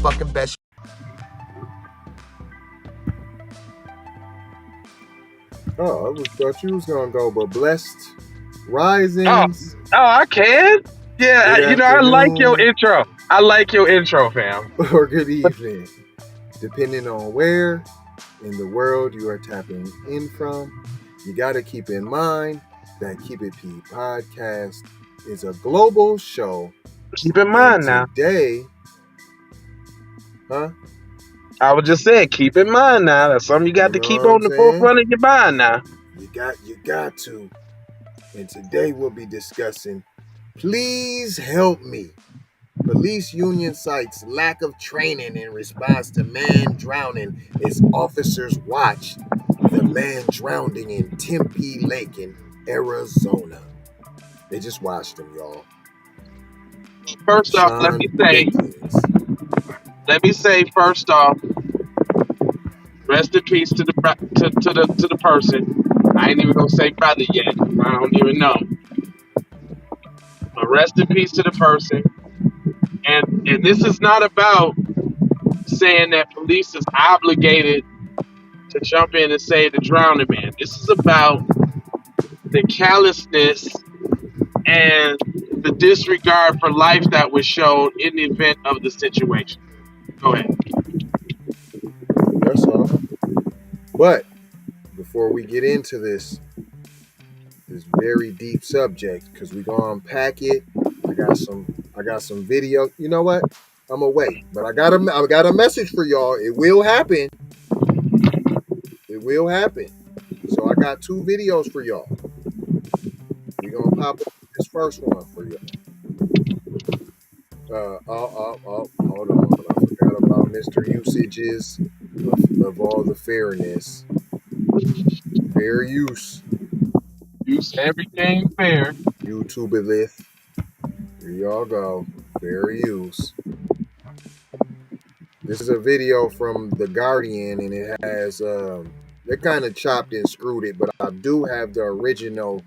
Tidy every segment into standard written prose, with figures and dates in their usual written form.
motherfucking best. Oh, I thought you was gonna go, but blessed risings. Oh, I can. Yeah, Good you know, I like your afternoon. intro. I like your intro, fam. Or good evening, depending on where in the world you are tapping in from. You got to keep in mind that Keep It P podcast is a global show. Keep in mind now. Today, I was just saying, keep in mind now. That's something you got to keep on the forefront of your mind now. You got to. And today we'll be discussing, please help me. Police union cites lack of training in response to man drowning as officers watch the man drowning in Tempe Lake in Arizona. They just watched him, y'all. First off, Sean let me say first off, rest in peace to the person. I ain't even gonna say brother yet. I don't even know. But rest in peace to the person. And this is not about saying that police is obligated to jump in and save the drowning man. This is about the callousness and the disregard for life that was shown in the event of the situation. Go ahead. That's all. But before we get into this very deep subject, because we're gonna unpack it, I got some video. You know what? I'm gonna wait, but I got a message for y'all. It will happen. It will happen. So I got 2 videos for y'all. We're gonna pop up this first one for y'all. Hold on. I forgot about Mr. Usages of all the fairness. Fair use. Use everything fair. YouTubeolith. Here y'all go. Fair use. This is a video from The Guardian, and it has they kind of chopped and screwed it, but I do have the original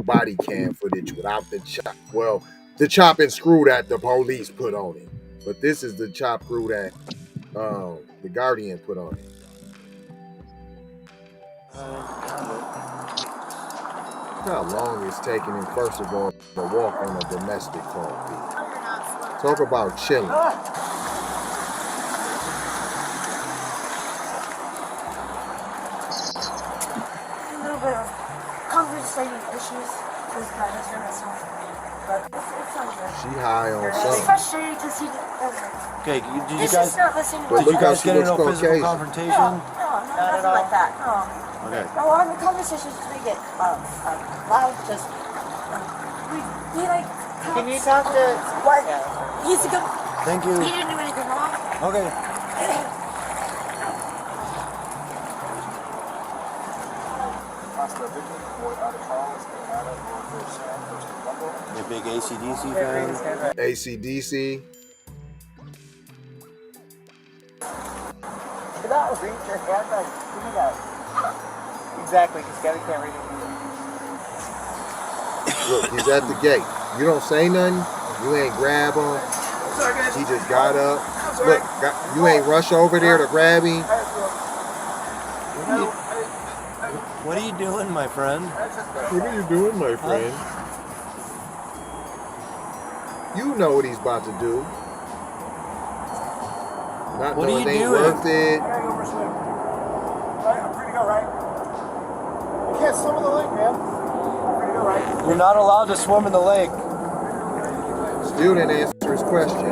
body cam footage without the chop. Well, the chop and screw that the police put on it, but this is the chop screw that The Guardian put on it. How long it's taking him, first of all, to walk on a domestic call fee. Talk about chilling. Conversating issues is kind of myself, but it's not good. She high on something. It's frustrating to see that. Okay, did you It's guys? just not listening to But Did look you how guys she get into looks no physical Caucasian. confrontation? No, nothing like that. No. Okay. No, we're having conversations to make it loud. Just we like. Can you talk to? What? Yeah. He's a good. Thank you. He didn't do anything wrong. Okay. You a big AC/DC fan? AC/DC. Reach your hand back. Give me that. Exactly, because Gabby can't read it. Look, he's at the gate. You don't say nothing. You ain't grab him. He just got up. Look, you ain't rush over there to grab him. What are you doing, my friend? What are you doing, my friend? You know what he's about to do. Not What are knowing you it ain't doing? worth it. I'm pretty good, right? You can't swim in the lake, man. I'm pretty good, right? You're not allowed to swim in the lake. Still didn't answer his question.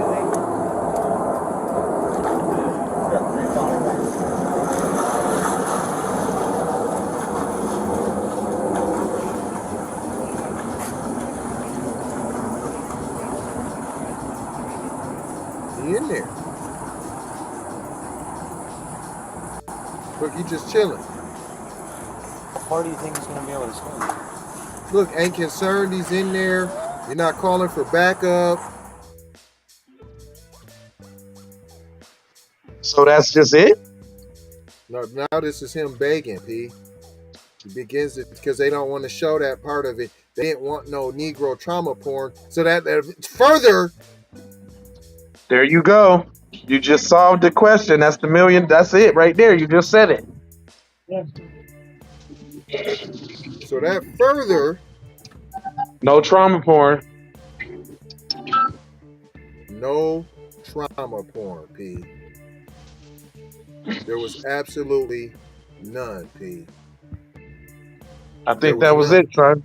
He in there. Look, he just chilling. How far do you think he's going to be able to swim? Look, ain't concerned. He's in there. You're not calling for backup. So that's just it? No, now this is him begging, P. He begins it because they don't want to show that part of it. They didn't want no Negro trauma porn. So that further. There you go. You just solved the question. That's the million. That's it right there. You just said it. So that further, No trauma porn. no trauma porn, P. There was absolutely none, P. I There think was that was none. it, son.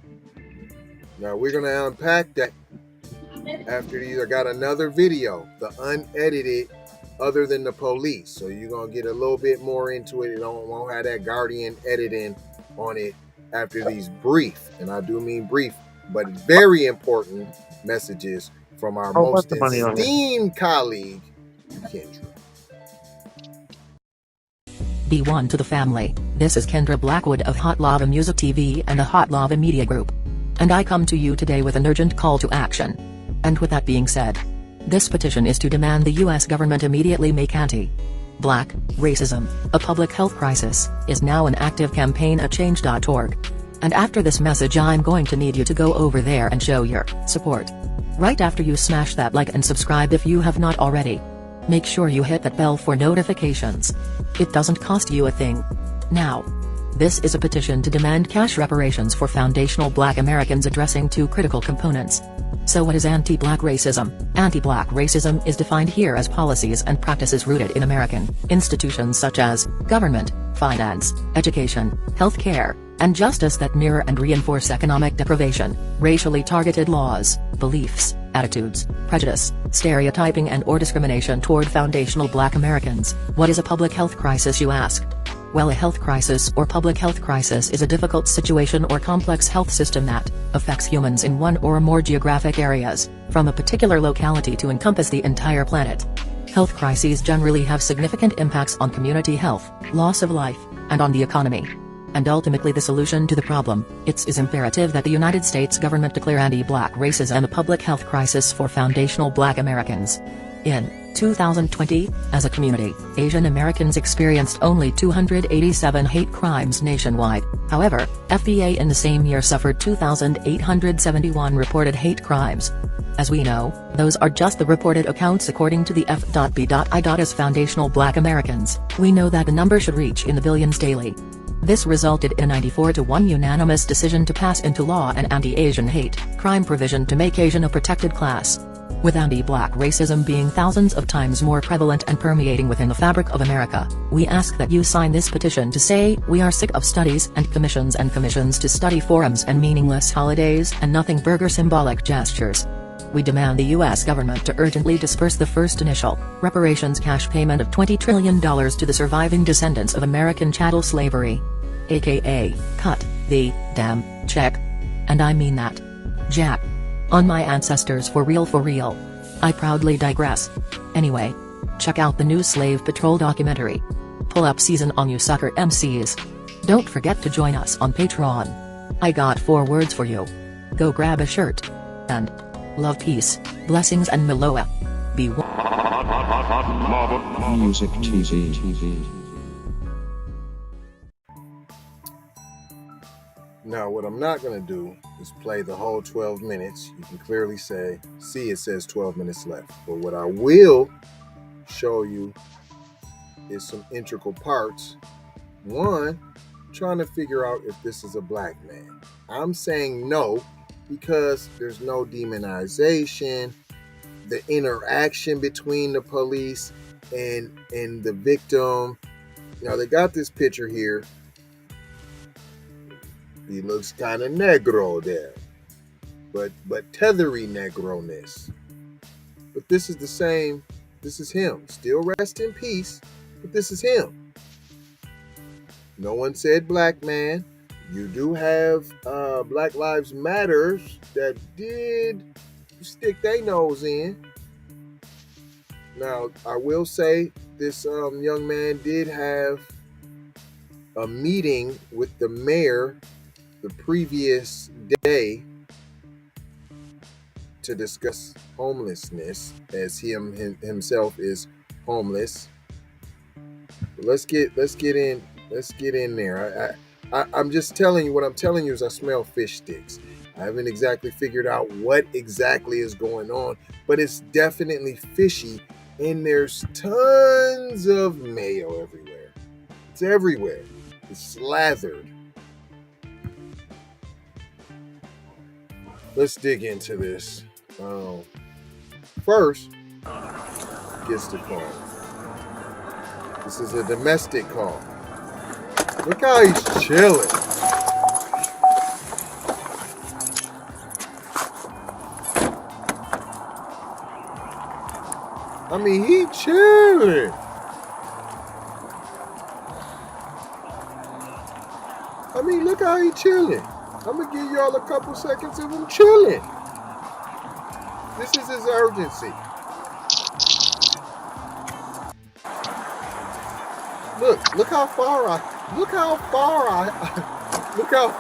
Now we're gonna unpack that after these. I got another video, the unedited, other than the police. So you're gonna get a little bit more into it. It won't have that Guardian editing on it after these brief, and I do mean brief, but very important messages from our Oh, what's most the money on here? esteemed colleague, Kendra. B1 to the family. This is Kendra Blackwood of Hot Lava Music TV and the Hot Lava Media Group. And I come to you today with an urgent call to action. And with that being said, this petition is to demand the US government immediately make anti-black racism a public health crisis is now an active campaign at change.org. And after this message I'm going to need you to go over there and show your support. Right after you smash that like and subscribe if you have not already. Make sure you hit that bell for notifications. It doesn't cost you a thing. Now, this is a petition to demand cash reparations for foundational Black Americans addressing two critical components. So what is anti-Black racism? Anti-Black racism is defined here as policies and practices rooted in American institutions such as government, finance, education, healthcare, and justice that mirror and reinforce economic deprivation, racially targeted laws, beliefs, attitudes, prejudice, stereotyping and/or discrimination toward foundational Black Americans. What is a public health crisis, you ask? Well, a health crisis or public health crisis is a difficult situation or complex health system that affects humans in one or more geographic areas, from a particular locality to encompass the entire planet. Health crises generally have significant impacts on community health, loss of life, and on the economy. And ultimately the solution to the problem, it is imperative that the United States government declare anti-Black racism a public health crisis for foundational Black Americans. In 2020, as a community, Asian Americans experienced only 287 hate crimes nationwide. However, FBA in the same year suffered 2,871 reported hate crimes. As we know, those are just the reported accounts according to the F.B.I. As foundational Black Americans, we know that the number should reach in the billions daily. This resulted in a 94-1 unanimous decision to pass into law an anti-Asian hate crime provision to make Asian a protected class. With anti-Black racism being thousands of times more prevalent and permeating within the fabric of America, we ask that you sign this petition to say we are sick of studies and commissions to study forums and meaningless holidays and nothing burger symbolic gestures. We demand the U.S. government to urgently disperse the first initial reparations cash payment of $20 trillion to the surviving descendants of American chattel slavery. AKA, cut the damn check. And I mean that. Jack. On my ancestors for real for real. I proudly digress. Anyway. Check out the new Slave Patrol documentary. Pull up season on you sucker MCs. Don't forget to join us on Patreon. I got 4 words for you. Go grab a shirt. And love, peace, blessings and Meloa. Be Music TV. Now, what I'm not going to do is play the whole 12 minutes. You can clearly see it says 12 minutes left. But what I will show you is some integral parts. One, trying to figure out if this is a Black man. I'm saying no, because there's no demonization. The interaction between the police and the victim. Now, they got this picture here. He looks kind of negro there, but tethery negroness. But this is the same. This is him. Still rest in peace, but this is him. No one said Black man. You do have Black Lives Matters that did stick their nose in. Now, I will say this young man did have a meeting with the mayor the previous day to discuss homelessness, as himself is homeless. But let's get in there. I'm just telling you, what I'm telling you is I smell fish sticks. I haven't exactly figured out what exactly is going on, but it's definitely fishy And there's tons of mayo everywhere. It's everywhere. It's slathered. Let's dig into this. First, gets the call. This is a domestic call. Look how he's chilling. I mean, he chilling. I mean, look how he chilling. I'm gonna give y'all a couple seconds of him chilling. This is his urgency. Look how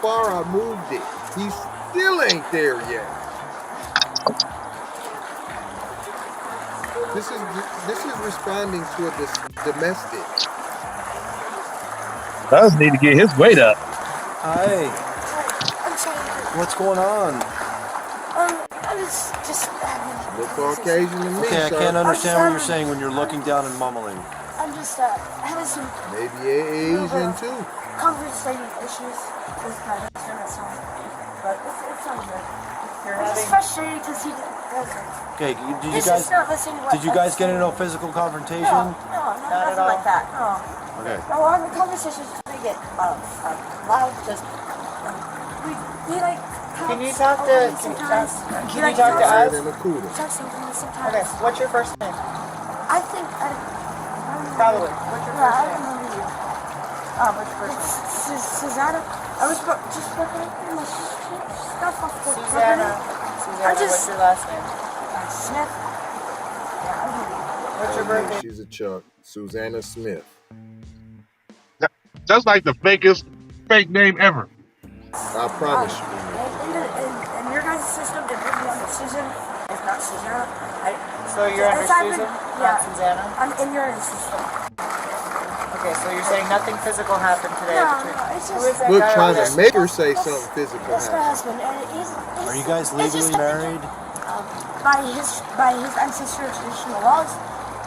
far I moved it. He still ain't there yet. This is responding to a domestic. Does need to get his weight up. Hi. I'm sorry. What's going on? I was just having. Look Caucasian to me, Okay, I sir. can't understand what you're saying when you're looking down and mumbling. I'm just having some Maybe Asian too. conversating issues with my husband at home, but it's all good. You're I'm just having. frustrated because he doesn't. Okay, He's just not listening to what did you guys get into a physical confrontation? No, Not nothing at all. like that. No. Okay. No, on the conversations we get loud, just we like. Can you talk to? Sometimes. Can you talk to Right us? in the cooler. Talk sometimes. Sometimes. Okay. What's your first name? I think I Probably. What's your Yeah, I first name? remember you. What's your first name? It's Susanna. I was just looking at my stuff off the Susanna. I just- What's your last name? Smith. Yeah, I remember you. What's your birthday? She's a Chuck. Susanna Smith. That's like the fakest fake name ever. I promise you. In your guys' system, it would be under Susan. It's not Susanna. So you're under It's either- Susan, yeah. not Susanna? I'm in your system. Okay, so you're saying nothing physical happened today No, between... no, it's Who is just. that Look, guy trying over to there? make her say something physical That's my happened. husband, and he's. Are you guys it's legally just married? By his ancestral traditional laws.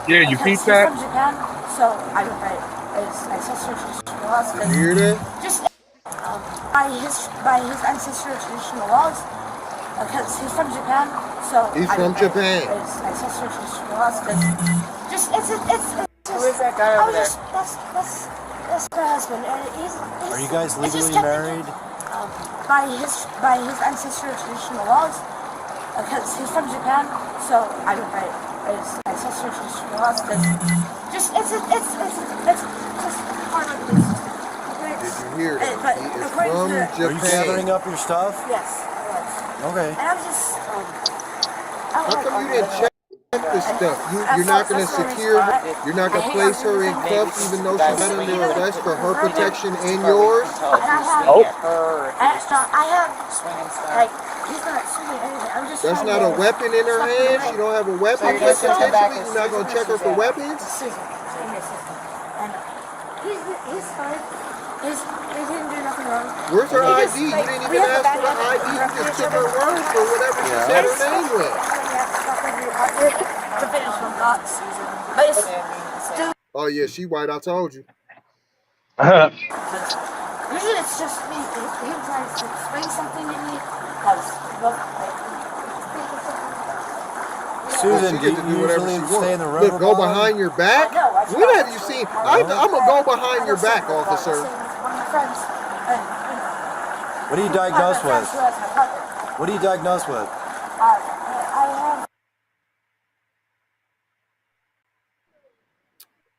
Yeah, you Because peep he's that? from Japan, so I don't write his ancestral traditional laws. You hear that? Just by his ancestral traditional laws, because he's from Japan, so He's I from don't write Japan. His ancestral traditional laws, just it's Who is that guy over there? That's my husband, and he's. Are you guys it's just legally married? By his ancestral traditional laws, because he's from Japan, so I don't write his ancestral traditional laws. Just it's just part of this. Did you hear that? But He is according from to Are you Japan. gathering up your stuff? yes, it was. Okay. And I'm just I How don't come you like didn't check the stuff? You're not going to secure, you're not going to place her in cuffs even though she's not under arrest for her protection and yours? Oh. I have Swinging stuff. like he's not swinging anything. I'm just That's trying not a to weapon in her stop hand? the She don't have a weapon? So you're just going back Potentially, and you're not going to check her for weapons? Susan. And he's fine. He didn't do nothing wrong. Where's her He ID? just, You like, didn't we even have a ask for bad her ID. You just took her word for whatever she Yeah. said her name was. To finish from God's Susan. But it's still, Oh yeah, she white, I told you. usually it's just me. He tries to explain something to me. Susan, She do get to you do whatever usually she stay in the wants. river? Look, go behind your back? When have you seen? I'm gonna go behind your back, officer. One of my friends. What are you diagnosed with? I What are you diagnosed with? have.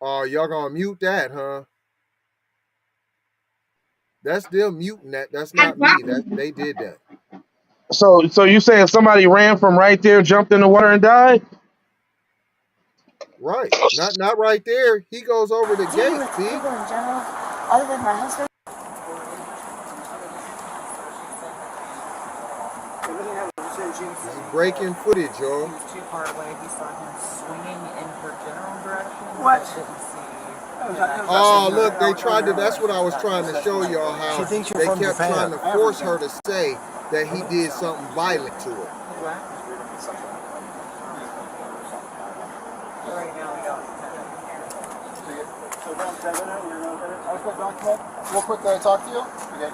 Oh, y'all gonna mute that, huh? That's them muting that. That's not me. They did that. So you saying somebody ran from right there, jumped in the water, and died? Right. Not right there. He goes over the Dealing gate, with see? people in general, other than my husband. This is breaking footage, y'all. He was too far away. He saw him swinging in her general direction. What? But didn't see. Oh, look, they tried to. That's what I was trying to show y'all how She thinks you're they from kept Japan. trying to force her to say that he did something violent to her. What? Right now, we don't. So don't say that, you're going to I was going to come real quick talk to you. Okay.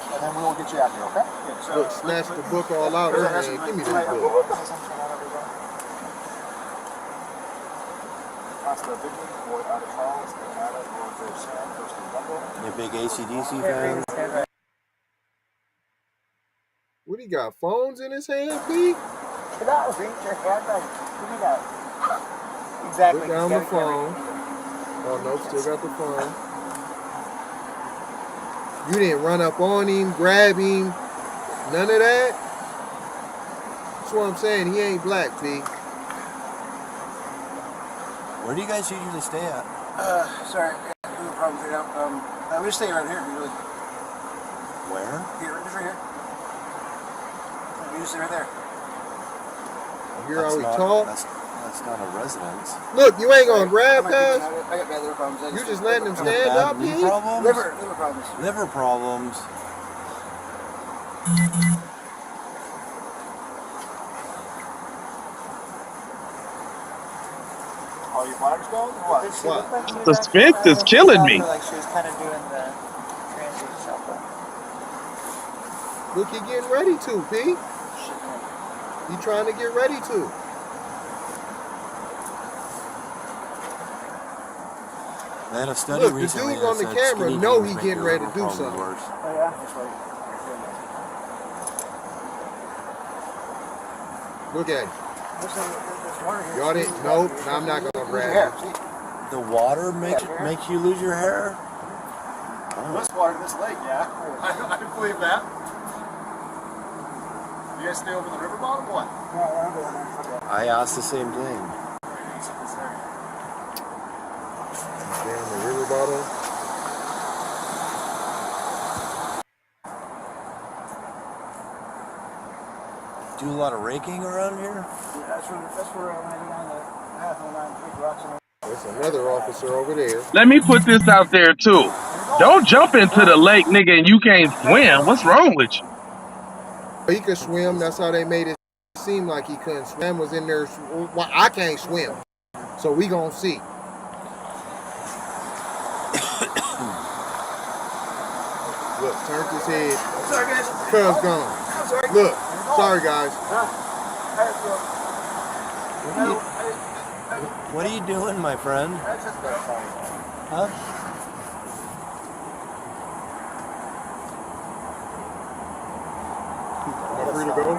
And then we will get you out here, okay? Yeah, so, Look, snatch the book all out her hand. Give me that book. You a big ACDC fan? What, he got phones in his hand, P? Get out, reach your hand, give me that. Exactly. Put down the phone. Oh, no, still got the phone. You didn't run up on him, grab him, none of that? That's what I'm saying. He ain't black, P. Where do you guys usually stay at? Sorry, no problems right now. We just stay right here, really. Where? Here, just right here. We just stay right there. Hear how we talk? That's not a residence. Look, you ain't gonna grab, cuz? I got bad liver problems. You just letting him stand up, P? Liver problems. Liver problems. Are your bladder's going or what? What? The sphinx is killing me. Like she was kind of doing the transit shuffle. Look, he getting ready to, P. He trying to get ready to. They had a study Look, the recently dude on the that said camera skinny know jeans he make getting your ready to liver do problems something. worse. Oh yeah? That's right. Look at him. There's water here. Y'all didn't? Nope. I'm not gonna grab him. The water makes you lose your hair? This water in this lake, yeah. I can believe that. You guys stay over the river bottom or what? I asked the same thing. Damn, the river bottle. Do a lot of raking around here? Yeah, that's where when I go down the path and I big rocks and There's another officer over there. Let me put this out there too. Don't jump into the lake, nigga, and you can't swim. What's wrong with you? He could swim. That's how they made it seem like he couldn't swim. Was in there. Well, I can't swim, so we gonna see. Look, turned his head. sorry guys. Cuz gone. I'm sorry. Look, sorry guys. What are you doing, my friend? Huh? Am I free to go?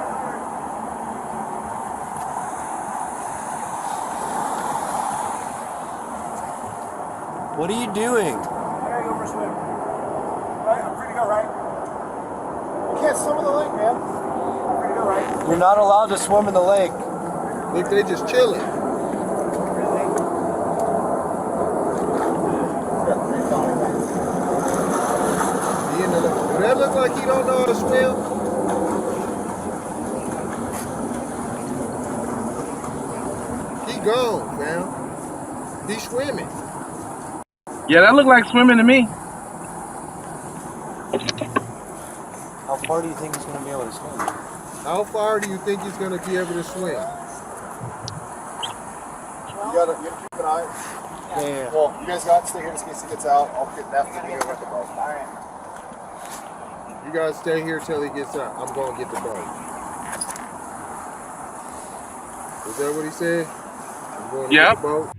What are you doing? I gotta go for a swim. Right, I'm free to go, right? You can't swim in the lake, man. I'm free to go, right? You're not allowed to swim in the lake. Look, they just chilling. Does that look like he don't know how to swim? He gone, fam. He's swimming. Yeah, that look like swimming to me. How far do you think he's going to be able to swim? How far do you think he's going to be able to swim? You gotta keep an eye. Yeah. Well, you guys got to stay here just in case he gets out. I'll get that to you with the boat. Alright. You guys stay here till he gets out. I'm going to get the boat. Is that what he said? I'm going to get the boat.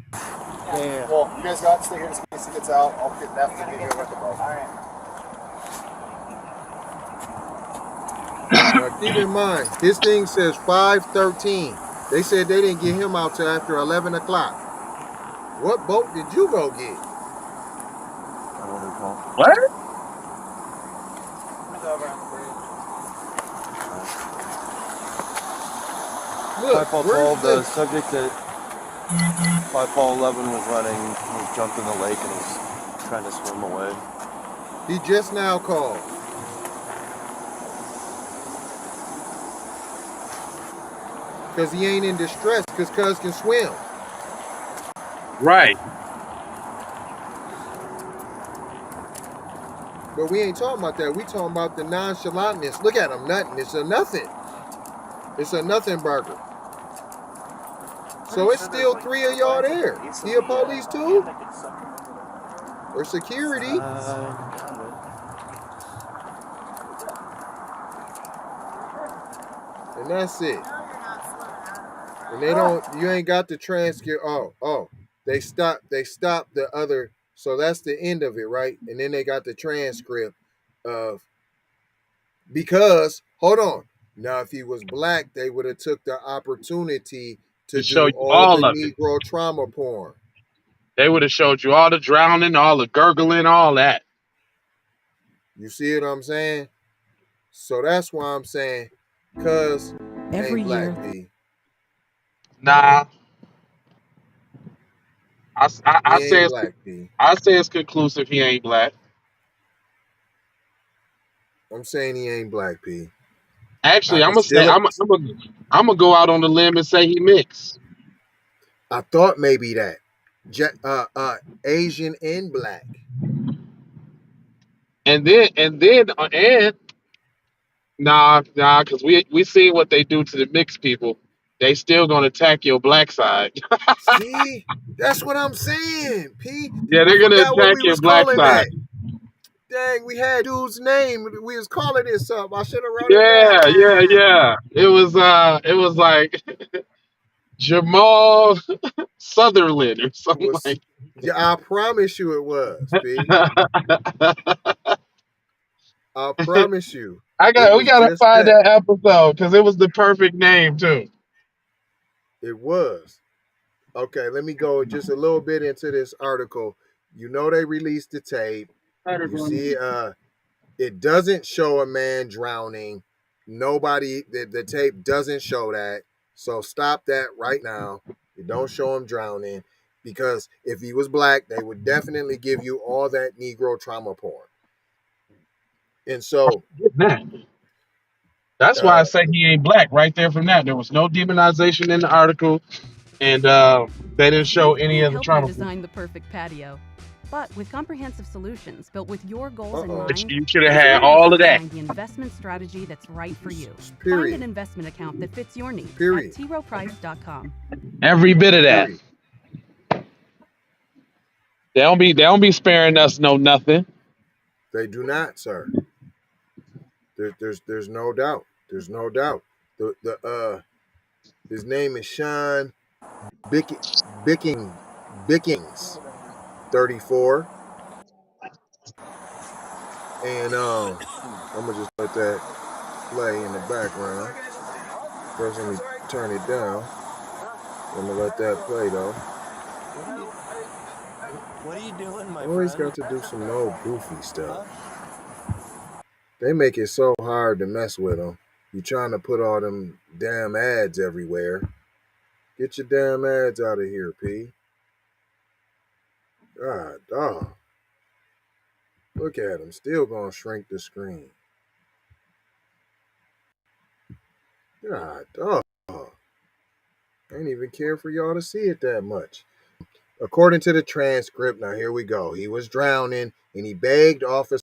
Yeah. Well, you guys got to stay here just in case he gets out. I'll get that to you with the boat. Alright. Now, keep in mind, his thing says 5:13. They said they didn't get him out till after 11 o'clock. What boat did you go get? I don't recall. What? Look, Poe Poe, the subject that Poe 11 was running, he jumped in the lake and was trying to swim away. He just now called. Because he ain't in distress, because cuz can swim. Right. But we ain't talking about that. We talking about the nonchalantness. Look at him, nothing. It's a nothing. It's a nothing burger. So it's still 3 of y'all there. He a police too? Or security? And that's it. And they don't, you ain't got the transcript. They stopped the other. So that's the end of it, right? And then they got the transcript of, because, hold on. Now, if he was black, they would have took the opportunity to show do you all all the of it. Negro trauma porn. They would have showed you all the drowning, all the gurgling, all that. You see what I'm saying? So that's why I'm saying, cuz Every ain't black year. P. Nah, I He say ain't it's, black P. I say it's conclusive. He ain't black. I'm saying he ain't black P. Actually, I'm gonna say Still, I'm gonna go out on the limb and say he mixed. I thought maybe that. Asian and black. And nah, because we see what they do to the mixed people. They still gonna attack your black side. See? That's what I'm saying, P. Yeah, I they're gonna forgot what attack we your was black calling side. that. Dang, we had dude's name. We was calling this up. I should have wrote it down. Yeah. It was like Jamal Sutherland or It something was, like yeah, I promise you it was, P. that. I promise you. It We was gotta just find that. that episode because it was the perfect name too. It was. Okay, let me go just a little bit into this article. You know they released the tape. You see, it doesn't show a man drowning. Nobody, the tape doesn't show that. So stop that right now. You don't show him drowning, because if he was black, they would definitely give you all that Negro trauma porn. And so, That's why I uh, say he ain't black. Right there from that, there was no demonization in the article, and they didn't show We any can't of the help you trauma. design the perfect patio, but with comprehensive solutions built with your goals in uh-oh. mind, You should have it's had not easy all to of that. find the investment strategy that's right for you. Find an Period. investment account that fits your needs Period. at TROPrice.com. Every bit of that. Period. They don't be sparing us nothing. They do not, sir. There's no doubt. There's no doubt. His name is Sean Bickings, 34. And I'm gonna just let that play in the background. First, let me turn it down. I'm gonna let that play though. What are you doing, my Always friend? got to do some no goofy stuff. They make it so hard to mess with them. You trying to put all them damn ads everywhere. Get your damn ads out of here, P. God, dog. Look at him. Still gonna shrink the screen. God, dog. I ain't even care for y'all to see it that much. According to the transcript, now here we go. He was drowning and he begged officers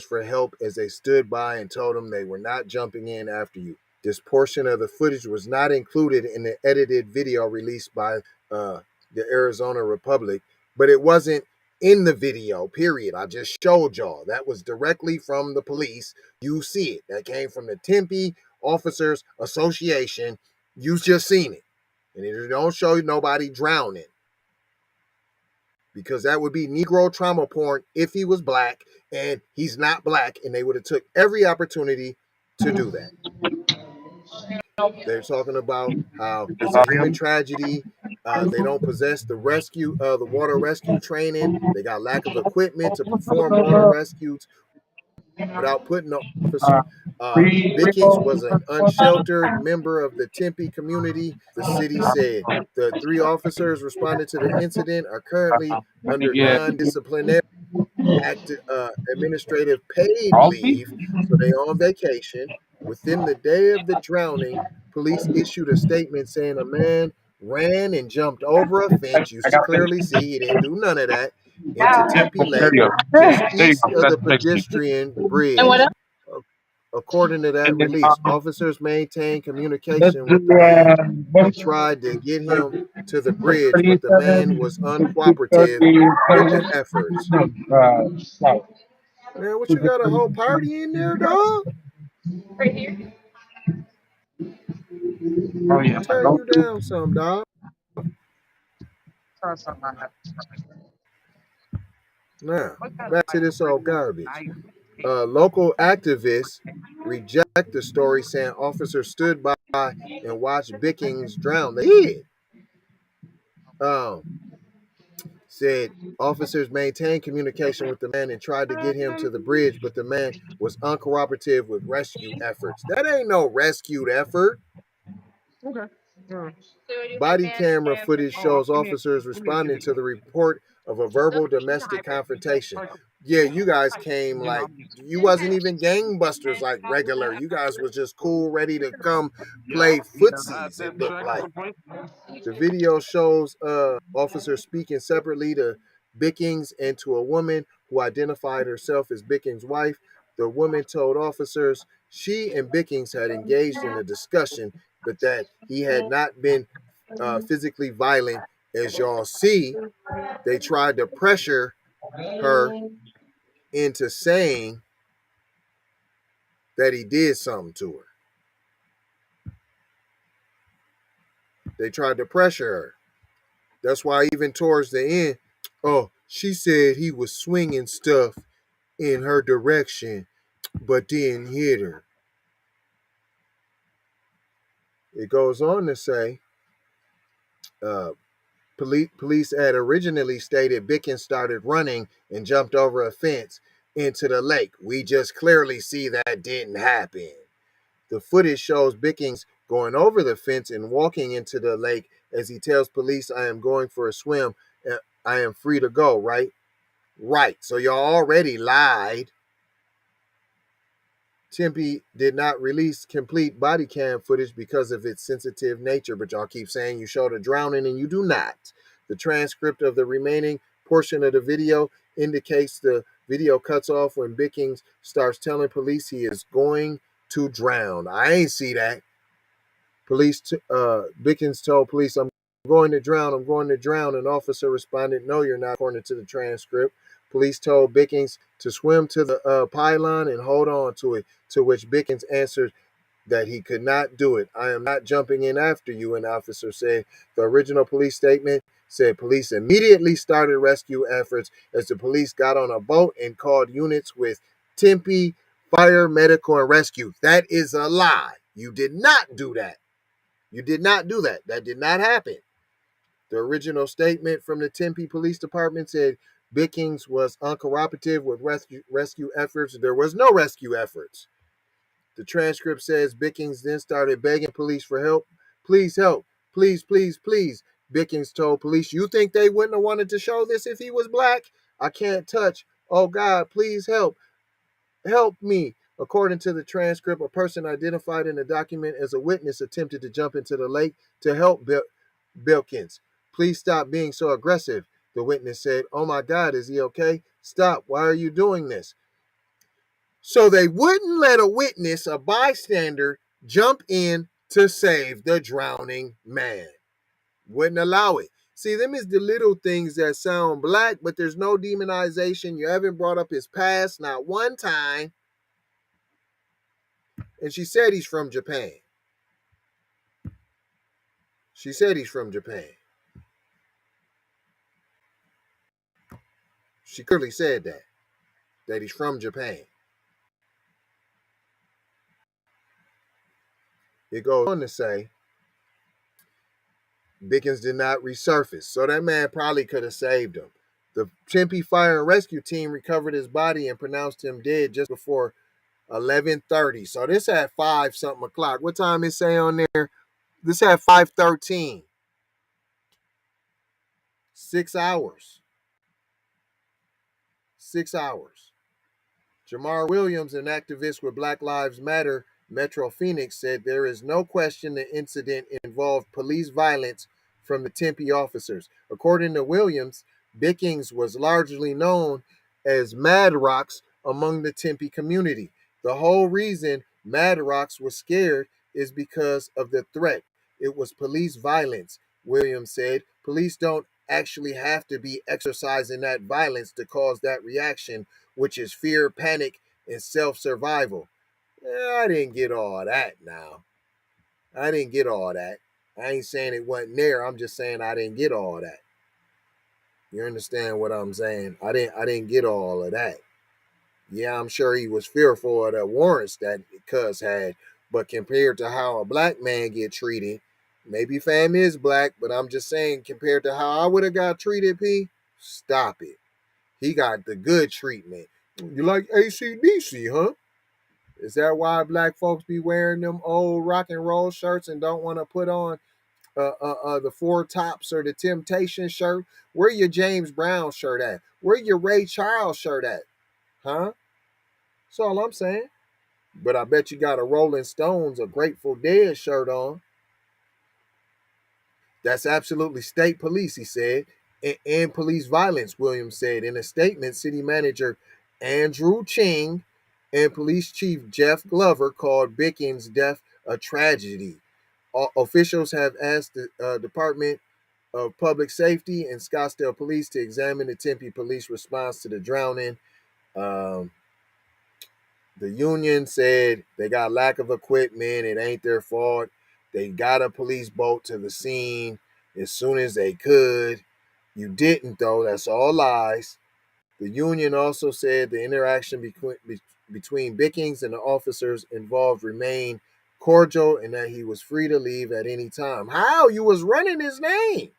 for help as they stood by and told him they were not jumping in after you. This portion of the footage was not included in the edited video released by the Arizona Republic, but it wasn't in the video, period. I just showed y'all. That was directly from the police. You see it. That came from the Tempe Officers Association. You just seen it. And it don't show you nobody drowning, because that would be Negro trauma porn if he was black, and he's not black, and they would have took every opportunity to do that. They're talking about how it's a human tragedy. They don't possess the water rescue training. They got lack of equipment to perform water rescues without putting the officer. Bickings was an unsheltered member of the Tempe community. The city said the 3 officers responding to the incident are currently under Yeah. non-disciplinary administrative paid leave, so they on vacation. Within the day of the drowning, police issued a statement saying a man ran and jumped over a fence. You clearly see he didn't do none of that, into Tempe There Lake, you go. just There you east go. of That's the the next thing. pedestrian bridge. According to that And then release, officers maintained let's communication do with the man and what's tried to get him to the bridge, but the man was 37, uncooperative with the efforts. south. Man, what you got a whole party in there, dog? Oh yeah, Turn you down some, dog. Now, back to this old garbage. Local activists reject the story, saying officers stood by and watched Bickings drown. They did. Um, said officers maintained communication with the man and tried to get him to the bridge, but the man was uncooperative with rescue efforts. That ain't no rescued effort. Body camera footage shows officers responding to the report of a verbal domestic confrontation. Yeah, you guys came like you wasn't even gangbusters like regular. You guys was just cool, ready to come play footsies, it looked like. The video shows officers speaking separately to Bickings and to a woman who identified herself as Bickings' wife. The woman told officers she and Bickings had engaged in a discussion, but that he had not been physically violent. As y'all see, they tried to pressure her into saying that he did something to her. They tried to pressure her. That's why even towards the end, oh, she said he was swinging stuff in her direction, but didn't hit her. It goes on to say, police had originally stated Bickens started running and jumped over a fence into the lake. We just clearly see that didn't happen. The footage shows Bickings going over the fence and walking into the lake as he tells police, I am going for a swim. I am free to go, right? Right. So y'all already lied. Tempe did not release complete body cam footage because of its sensitive nature, but y'all keep saying you showed a drowning and you do not. The transcript of the remaining portion of the video indicates the video cuts off when Bickings starts telling police he is going to drown. I ain't see that. Bickings told police, I'm going to drown, I'm going to drown. An officer responded, no, you're not, according to the transcript. Police told Bickings to swim to the pylon and hold on to it, to which Bickings answered that he could not do it. I am not jumping in after you, an officer said. The original police statement said police immediately started rescue efforts as the police got on a boat and called units with Tempe Fire, Medical, and Rescue. That is a lie. You did not do that. You did not do that. That did not happen. The original statement from the Tempe Police Department said Bickings was uncooperative with rescue efforts. There was no rescue efforts. The transcript says Bickings then started begging police for help. Please help. Please, please, please. Bickings told police, you think they wouldn't have wanted to show this if he was black? I can't touch. Oh, God, please help. Help me. According to the transcript, a person identified in the document as a witness attempted to jump into the lake to help Bickings. Please stop being so aggressive, the witness said. Oh my God, is he okay? Stop. Why are you doing this? So they wouldn't let a witness, a bystander, jump in to save the drowning man. Wouldn't allow it. See, them is the little things that sound black, but there's no demonization. You haven't brought up his past, not one time. And she said he's from Japan. She said he's from Japan. She clearly said that he's from Japan. It goes on to say, Bickens did not resurface, so that man probably could have saved him. The Tempe Fire and Rescue team recovered his body and pronounced him dead just before 11:30. So this at 5 something o'clock. What time is say on there? This at 5:13. 6 hours. 6 hours. Jamar Williams, an activist with Black Lives Matter Metro Phoenix, said there is no question the incident involved police violence from the Tempe officers. According to Williams, Bickings was largely known as Mad Rocks among the Tempe community. The whole reason Madrox was scared is because of the threat. It was police violence, Williams said. Police don't actually have to be exercising that violence to cause that reaction, which is fear, panic, and self-survival. I didn't get all that now. I didn't get all that. I ain't saying it wasn't there. I'm just saying I didn't get all that. You understand what I'm saying? I didn't get all of that. Yeah, I'm sure he was fearful of the warrants that Cuz had, but compared to how a black man get treated, maybe fam is black, but I'm just saying compared to how I would have got treated, P, stop it. He got the good treatment. You like AC/DC, huh? Is that why black folks be wearing them old rock and roll shirts and don't want to put on the Four Tops or the Temptation shirt? Where your James Brown shirt at? Where your Ray Charles shirt at? Huh? That's all I'm saying. But I bet you got a Rolling Stones or Grateful Dead shirt on. That's absolutely state police, he said, and police violence, Williams said. In a statement, city manager Andrew Ching and police chief Jeff Glover called Bickings' death a tragedy. Officials have asked the Department of Public Safety and Scottsdale Police to examine the Tempe police response to the drowning. The union said they got lack of equipment. It ain't their fault. They got a police boat to the scene as soon as they could. You didn't, though. That's all lies. The union also said the interaction between Bickings and the officers involved remained cordial and that he was free to leave at any time. How? You was running his name.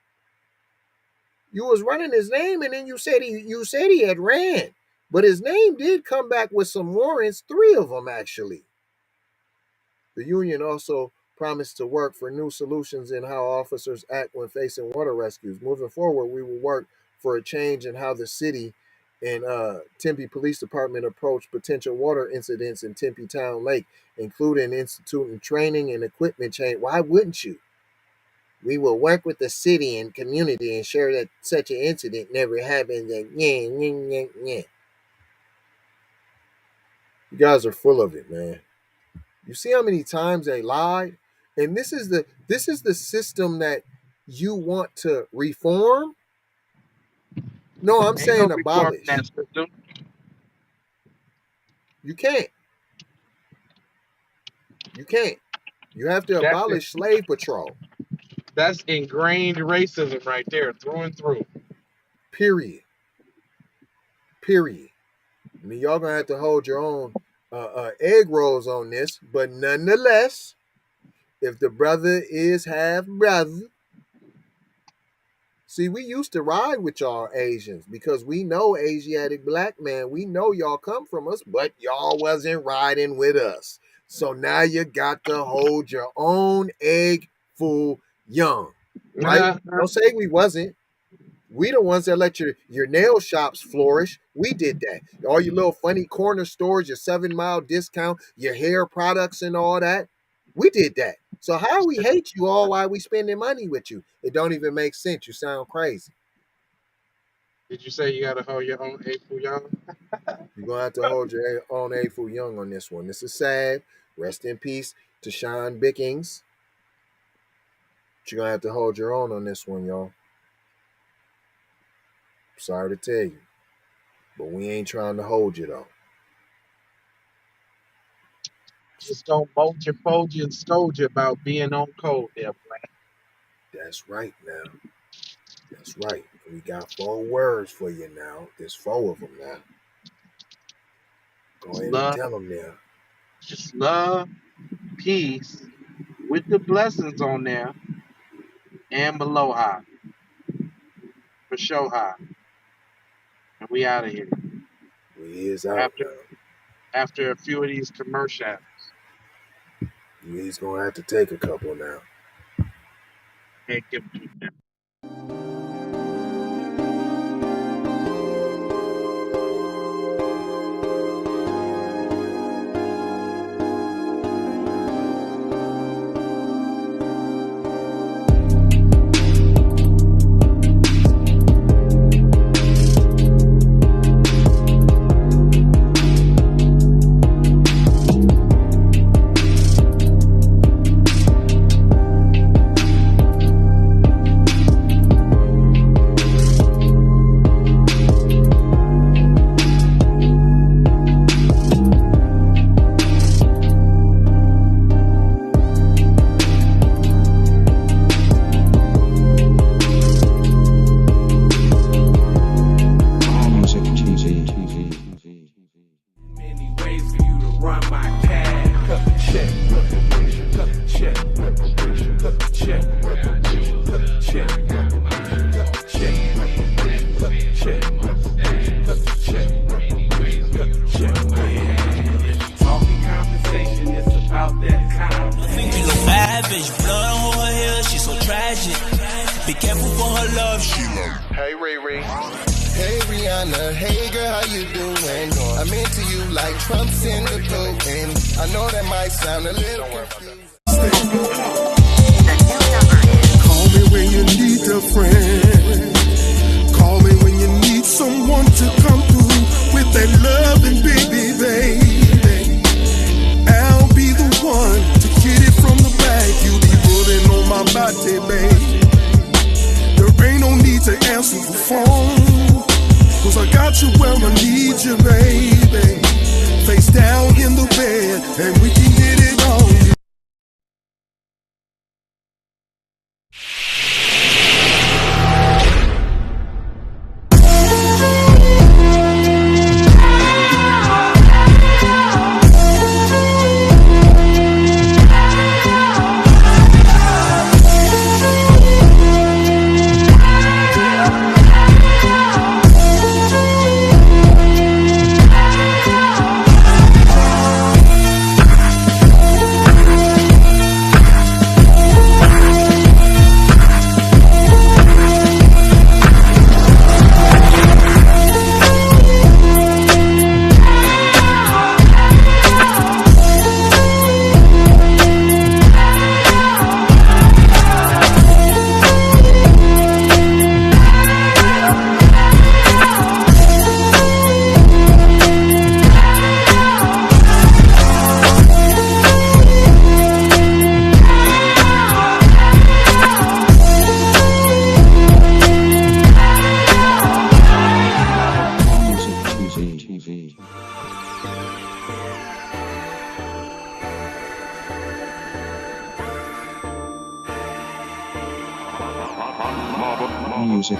You was running his name, and then you said he had ran. But his name did come back with some warrants, 3 of them actually. The union also promised to work for new solutions in how officers act when facing water rescues. Moving forward, we will work for a change in how the city and Tempe Police Department approach potential water incidents in Tempe Town Lake, including instituting training and equipment change. Why wouldn't you? We will work with the city and community and ensure that such an incident never happens. You guys are full of it, man. You see how many times they lied? And this is the system that you want to reform? No, I'm saying abolish. You can't. You can't. You have to abolish slave patrol. That's ingrained racism right there, through and through. Period. I mean, y'all gonna have to hold your own egg rolls on this, but nonetheless, if the brother is half brother, see, we used to ride with y'all Asians because we know Asiatic black man. We know y'all come from us, but y'all wasn't riding with us. So now you got to hold your own egg full young, right? Don't say we wasn't. We the ones that let your nail shops flourish. We did that. All your little funny corner stores, your 7 Mile discount, your hair products and all that. We did that. So how we hate you all while we spending money with you? It don't even make sense. You sound crazy. Did you say you got to hold your own A-Fu Young? You're going to have to hold your own A-Fu Young on this one. This is sad. Rest in peace to Sean Bickings. But you're going to have to hold your own on this one, y'all. Sorry to tell you. But we ain't trying to hold you, though. Just don't bolt you, fold you, and scold you about being on code there, man. That's right now. That's right. We got 4 words for you now. There's 4 of them now. Go ahead and tell them now. Just love, peace, with the blessings on there, and aloha. For sure high. And we out of here. We is out after a few of these commercials. He's going to have to take a couple now. Can't give them. grateful for her love. She like, Hey, Riri. hey Rihanna, hey girl, how you doing? I'm into you like Trump's in the poop. And I know that might sound a little confusing. Call me when you need a friend. Call me when you need someone to come through with that loving baby. I'll be the one to hit it from the back. You be putting on my body, babe. There ain't no need to answer the phone, 'cause I got you where I need you, baby. Face down in the bed, and we can get it on. Music